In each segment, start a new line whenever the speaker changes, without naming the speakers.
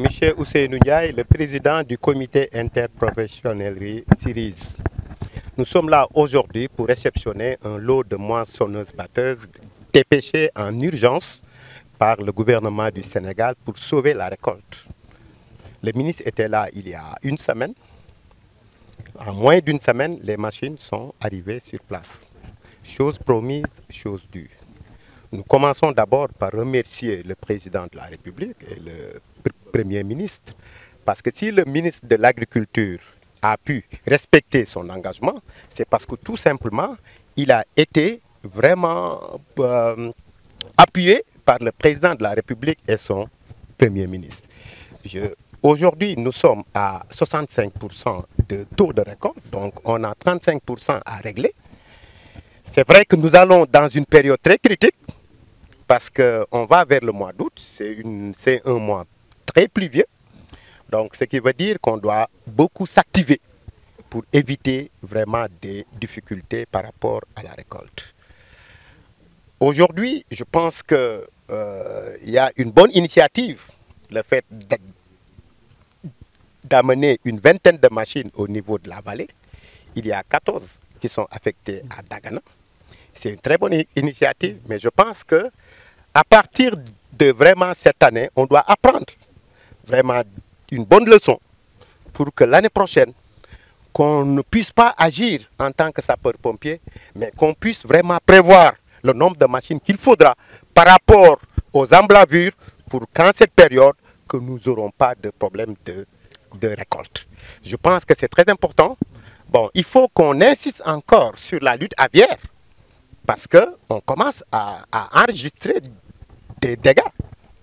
Monsieur Ousseynou Ndiaye, le président du comité interprofessionnel CIRIS. Nous sommes là aujourd'hui pour réceptionner un lot de moissonneuses-batteuses dépêchées en urgence par le gouvernement du Sénégal pour sauver la récolte. Le ministre était là il y a une semaine. En moins d'une semaine, les machines sont arrivées sur place. Chose promise, chose due. Nous commençons d'abord par remercier le président de la République et le Premier ministre, parce que si le ministre de l'Agriculture a pu respecter son engagement, c'est parce que tout simplement, il a été vraiment appuyé par le président de la République et son Premier ministre. Aujourd'hui, nous sommes à 65% de taux de récolte, donc on a 35% à régler. C'est vrai que nous allons dans une période très critique, parce qu'on va vers le mois d'août, c'est un mois très pluvieux, donc ce qui veut dire qu'on doit beaucoup s'activer pour éviter vraiment des difficultés par rapport à la récolte. Aujourd'hui, je pense qu'il y a une bonne initiative, le fait d'amener une vingtaine de machines au niveau de la vallée. Il y a 14 qui sont affectées à Dagana. C'est une très bonne initiative, mais je pense que à partir de vraiment cette année, on doit apprendre vraiment une bonne leçon pour que l'année prochaine, qu'on ne puisse pas agir en tant que sapeur-pompier, mais qu'on puisse vraiment prévoir le nombre de machines qu'il faudra par rapport aux emblavures pour qu'en cette période, que nous n'aurons pas de problème de récolte. Je pense que c'est très important. Bon, il faut qu'on insiste encore sur la lutte aviaire, parce qu'on commence à enregistrer des dégâts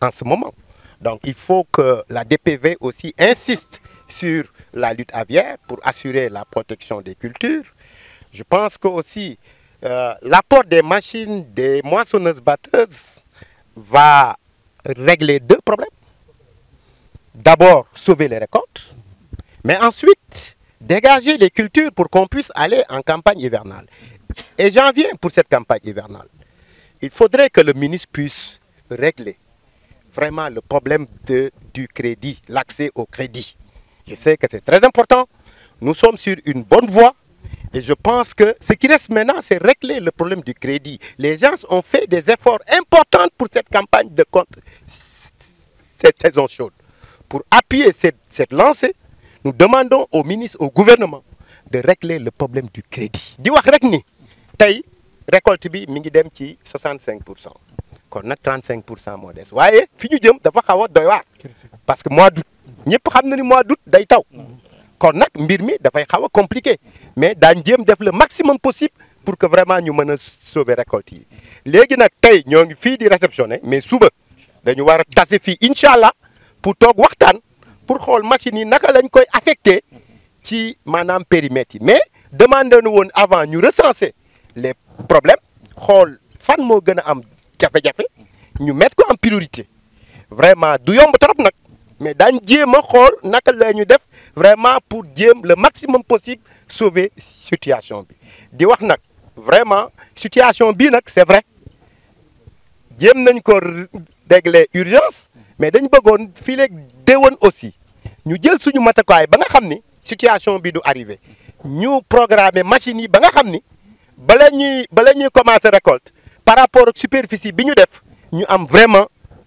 en ce moment. Donc il faut que la DPV aussi insiste sur la lutte aviaire pour assurer la protection des cultures. Je pense que aussi l'apport des machines, des moissonneuses-batteuses va régler deux problèmes. D'abord, sauver les récoltes, mais ensuite, dégager les cultures pour qu'on puisse aller en campagne hivernale. Et j'en viens pour cette campagne hivernale. Il faudrait que le ministre puisse régler vraiment le problème du crédit, l'accès au crédit. Je sais que c'est très important. Nous sommes sur une bonne voie et je pense que ce qui reste maintenant, c'est régler le problème du crédit. Les gens ont fait des efforts importants pour cette campagne de contre cette saison chaude. Pour appuyer cette lancée, nous demandons au ministre, au gouvernement, de régler le problème du crédit. Di wax rek ni tay récolte bi mi ngi dem ci 65%. Kon nak 35% moo des waaye fi ñu jëm dafa xaw a doy waar parce que mois d'août ñëpp xam na ni mois d'août day taw kon nag mbir mi dafay xaw a compliqué mais daañ jéem def le maximum possible pour que vraiment ñu mën a sauver récolte yi. Léegi nag tey ñoo ngi fii di réceptionner mais suba dañu war a tase fii incha allah pour toog waxtaan pour xool machines yi naka lañ koy affecté ci maanaam périmètre yi mais demandé nu woon avant ñu recenser les problèmes xool fan moo gën a am jafe-jafe ñu mettre ko en priorité vraiment du yomb trop nag mais daañ jéem a xool naka la ñu def vraiment pour jéem le maximum possible sauver situation bi. Di wax nag vraiment situation bii nag c'est vrai jéem nañ ko régler urgence mais dañ bëggoon fii léegi déwén aussi ñu jël suñu matukaay ba nga xam ni situation bi du arrivé ñu programmer machines yi ba nga xam ni bala ñuy commencer récolte par rapport ak superficie bi ñu def ñu am vraiment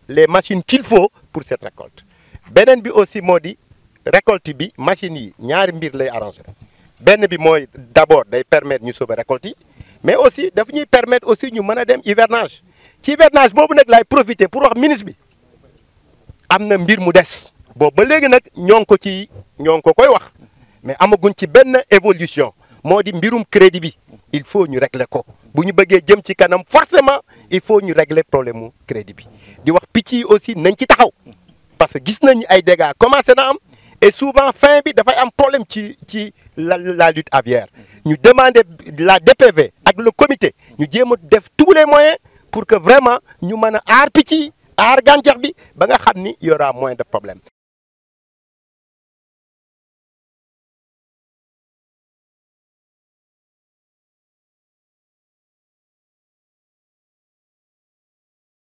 les machines qu'il faut pour cette récolte. Beneen bi aussi moo di récolte bi machines yi ñaari mbir lay arranger benn bi mooy d'abord day permettre ñu sauver récolte yi mais aussi daf ñuy permettre aussi ñu mën a dem hivernage ci hivernage boobu nag laay profiter pour wax ministre bi am na mbir mu des boobu ba léegi nag ñoo ngi ko koy wax mais amaguñ ci benn évolution moo di mbirum crédit bi il faut ñu régler ko bu ñu bëggee jëm ci kanam forcément il faut ñu régler problème mu crédit bi. Di wax picc yi aussi nañ ci taxaw parce que gis nañu ay dégâts commencé na am et souvent fin bi dafay am problème ci la lutte aviaire ñu demander la DPV ak le comité ñu jéem a def tous les moyens pour que vraiment ñu mën a aar picc yi aar gàncax bi ba nga xam ni y aura moins de problème.